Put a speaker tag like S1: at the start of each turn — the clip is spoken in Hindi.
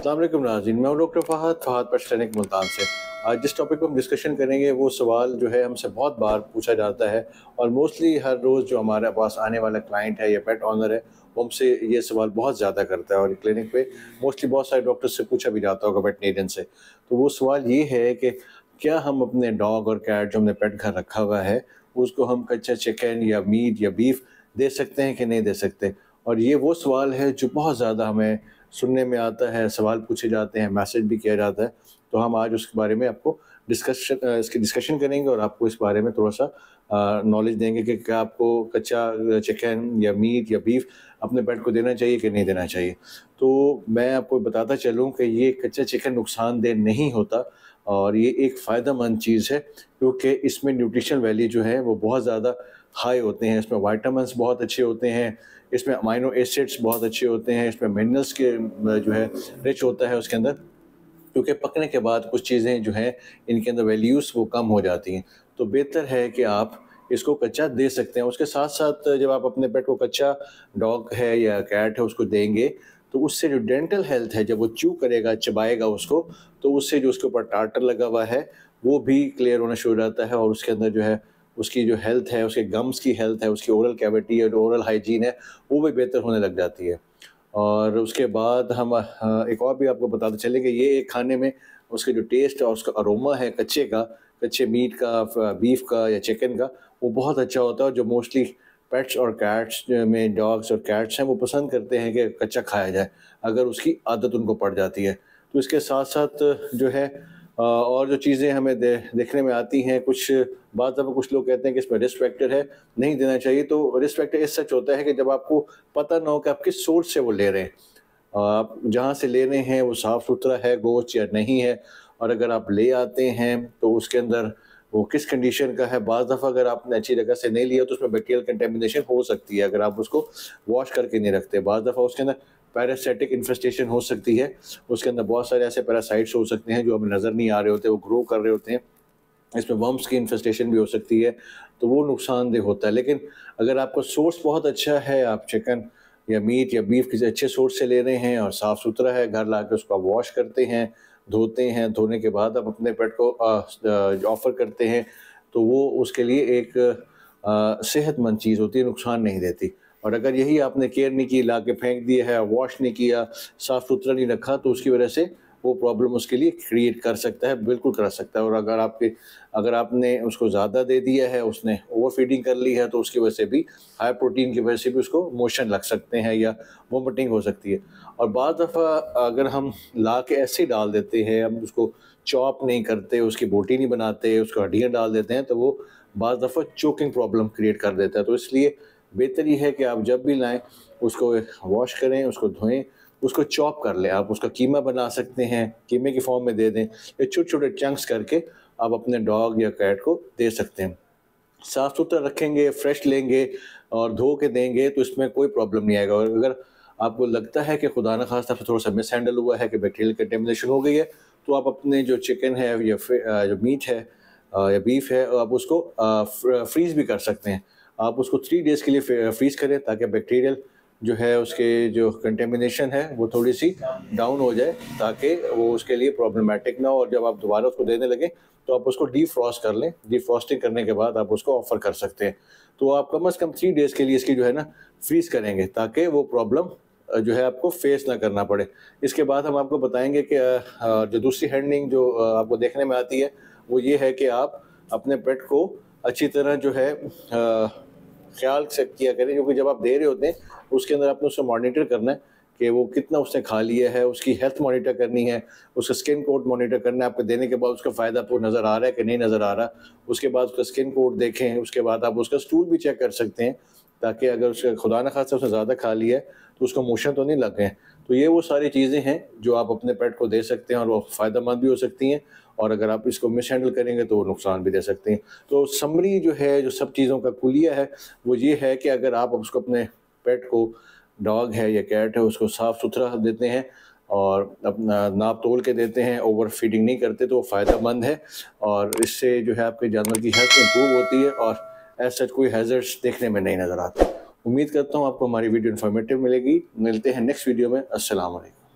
S1: अस्सलाम वालेकुम नाज़रीन, मैं हूं doctor Fahd pet clinic Multan से। आज जिस टॉपिक पर हम डिस्कशन करेंगे वो सवाल जो है हमसे बहुत बार पूछा जाता है और मोस्टली हर रोज़ जो हमारे पास आने वाला क्लाइंट है या पेट ऑनर है वो हमसे ये सवाल बहुत ज़्यादा करता है और क्लिनिक पे मोस्टली बहुत सारे डॉक्टर से पूछा भी जाता होगा वेटनेरियन से। तो वो सवाल ये है कि क्या हम अपने डॉग और कैट जो हमने पेट घर रखा हुआ है उसको हम कच्चा चिकन या मीट या बीफ दे सकते हैं कि नहीं दे सकते। और ये वो सवाल है जो बहुत ज़्यादा हमें सुनने में आता है, सवाल पूछे जाते हैं, मैसेज भी किया जाता है। तो हम आज उसके बारे में आपको इसकी डिस्कशन करेंगे और आपको इस बारे में थोड़ा-सा नॉलेज देंगे कि क्या आपको कच्चा चिकन या मीट या बीफ अपने पेट को देना चाहिए कि नहीं देना चाहिए। तो मैं आपको बताता चलूँ कि ये कच्चा चिकन नुकसानदेह नहीं होता और ये एक फ़ायदेमंद चीज़ है क्योंकि इसमें न्यूट्रिशन वैल्यू जो है वो बहुत ज़्यादा हाई होते हैं। इसमें विटामिन्स बहुत अच्छे होते हैं, इसमें अमाइनो एसिड्स बहुत अच्छे होते हैं, इसमें मिनरल्स के जो है रिच होता है उसके अंदर, क्योंकि पकने के बाद कुछ चीज़ें जो हैं इनके अंदर वैल्यूज़ वो कम हो जाती हैं। तो बेहतर है कि आप इसको कच्चा दे सकते हैं। उसके साथ-साथ जब आप अपने पेट को कच्चा डॉग है या कैट है उसको देंगे, तो उससे जो डेंटल हेल्थ है जब वो च्यू करेगा, चबाएगा उसको, तो उससे जो उसके ऊपर टार्टर लगा हुआ है, वो भी क्लियर होना शुरू हो जाता है और उसके अंदर जो है उसकी जो हेल्थ है, उसके गम्स की हेल्थ है, उसकी ओरल कैविटी है, जो ओरल हाइजीन है, वो भी बेहतर होने लग जाती है। और उसके बाद हम एक और भी आपको बताते चलें कि ये एक खाने में उसका जो टेस्ट और उसका अरोमा है कच्चे मीट का, बीफ का या चिकन का, वो बहुत अच्छा होता है। और जो मोस्टली पेट्स और कैट्स में डॉग्स और कैट्स हैं वो पसंद करते हैं कि कच्चा खाया जाए, अगर उसकी आदत उनको पड़ जाती है। तो इसके साथ-साथ जो है और जो चीज़ें हमें देखने में आती हैं, कुछ बात दफ़ा कुछ लोग कहते हैं कि इसमें रिस्क फैक्टर है, नहीं देना चाहिए। तो रिस्क फैक्टर इस सच होता है कि जब आपको पता ना हो कि आप किस सोर्स से वो ले रहे हैं। आप जहाँ से ले रहे हैं वो साफ़-सुथरा है गोश्त या नहीं है, और अगर आप ले आते हैं तो उसके अंदर वो किस कंडीशन का है। बाज़ दफ़ा अगर आपने अच्छी जगह से नहीं लिया तो उसमें बैक्टीरियल कंटेमिनेशन हो सकती है अगर आप उसको वॉश करके नहीं रखते। बाज़ दफ़ा उसके अंदर पैरासाइटिक इन्फेस्टेशन हो सकती है, उसके अंदर बहुत सारे ऐसे पैरासाइट्स हो सकते हैं जो हमें नज़र नहीं आ रहे होते, वो ग्रो कर रहे होते हैं। इसमें वर्म्स की इन्फेस्टेशन भी हो सकती है, तो वो नुकसानदेह होता है। लेकिन अगर आपका सोर्स बहुत अच्छा है, आप चिकन या मीट या बीफ किसी अच्छे सोर्स से ले रहे हैं और साफ़-सुथरा है, घर लाके उसको आप वॉश करते हैं, धोते हैं, धोने के बाद आप अपने पेट को ऑफ़र करते हैं, तो वो उसके लिए एक सेहतमंद चीज़ होती है, नुकसान नहीं देती। और अगर यही आपने केयर नहीं की, लाके फेंक दिया है, वॉश नहीं किया, साफ़-सुथरा नहीं रखा, तो उसकी वजह से वो प्रॉब्लम उसके लिए क्रिएट कर सकता है, बिल्कुल कर सकता है। और अगर आपने उसको ज़्यादा दे दिया है, उसने ओवर फीडिंग कर ली है, तो उसकी वजह से भी हाई प्रोटीन की वजह से भी उसको मोशन लग सकते हैं या वोमिटिंग हो सकती है। और बाद दफ़ा अगर हम ला के ऐसे ही डाल देते हैं, हम उसको चॉप नहीं करते, उसकी बोटी नहीं बनाते, उसको हड्डियाँ डाल देते हैं, तो वो बाद दफ़ा चोकिंग प्रॉब्लम क्रिएट कर देता है। तो इसलिए बेहतर ये है कि आप जब भी लाएँ, उसको वॉश करें, उसको धोएँ, उसको चॉप कर लें। आप उसका कीमा बना सकते हैं, कीमे की फॉर्म में दे दें या छोटे-छोटे चंक्स करके आप अपने डॉग या कैट को दे सकते हैं। साफ़-सुथरा रखेंगे, फ्रेश लेंगे और धो के देंगे तो इसमें कोई प्रॉब्लम नहीं आएगा। और अगर आपको लगता है कि खुदा न ख़ास्ता आपसे थोड़ा-सा मिसहैंडल हुआ है कि बैक्टीरियल कंटेमिनेशन हो गई है, तो आप अपने जो चिकन है या जो मीट है या बीफ है, आप उसको फ्रीज़ भी कर सकते हैं। आप उसको 3 डेज़ के लिए फ्रीज़ करें ताकि बैक्टीरियल जो है उसके जो कंटेमिनेशन है वो थोड़ी-सी डाउन हो जाए, ताकि वो उसके लिए प्रॉब्लमैटिक ना हो। और जब आप दोबारा उसको देने लगें तो आप उसको डीफ्रॉस्ट कर लें। डीफ्रॉस्टिंग करने के बाद आप उसको ऑफ़र कर सकते हैं। तो आप कम से कम 3 डेज़ के लिए इसकी जो है ना फ्रीज़ करेंगे, ताकि वो प्रॉब्लम जो है आपको फेस ना करना पड़े। इसके बाद हम आपको बताएँगे कि जो दूसरी हैंडलिंग जो आपको देखने में आती है, वो ये है कि आप अपने पेट को अच्छी तरह जो है ख़्याल से किया करें, क्योंकि जब आप दे रहे होते हैं उसके अंदर आपने उसको मॉनिटर करना है कि वो कितना उसने खा लिया है, उसकी हेल्थ मॉनिटर करनी है, उसका स्किन कोड मॉनिटर करना है। आपको देने के बाद उसका फ़ायदा आपको नज़र आ रहा है कि नहीं नज़र आ रहा। उसके बाद उसका स्किन कोड देखें, उसके बाद आप उसका स्टूल भी चेक कर सकते हैं, ताकि अगर उसका खुदा न ख़ास्ता उसने ज़्यादा खा लिया है तो उसको मोशन तो नहीं लग गए। तो ये वो सारी चीज़ें हैं जो आप अपने पेट को दे सकते हैं और वो फ़ायदेमंद भी हो सकती हैं, और अगर आप इसको मिसहैंडल करेंगे तो वो नुकसान भी दे सकती हैं। तो समरी जो है, जो सब चीज़ों का कुलिया है, वो ये है कि अगर आप उसको अपने पेट को, डॉग है या कैट है, उसको साफ़-सुथरा देते हैं और अपना नाप तोल के देते हैं, ओवर फीडिंग नहीं करते, तो वो फ़ायदेमंद है। और इससे जो है आपके जानवर की हेल्थ इम्प्रूव होती है और एज़ सच कोई हैज़र्ड्स देखने में नहीं नज़र आते। उम्मीद करता हूँ आपको हमारी वीडियो इन्फॉर्मेटिव मिलेगी। मिलते हैं नेक्स्ट वीडियो में। अस्सलाम वालेकुम।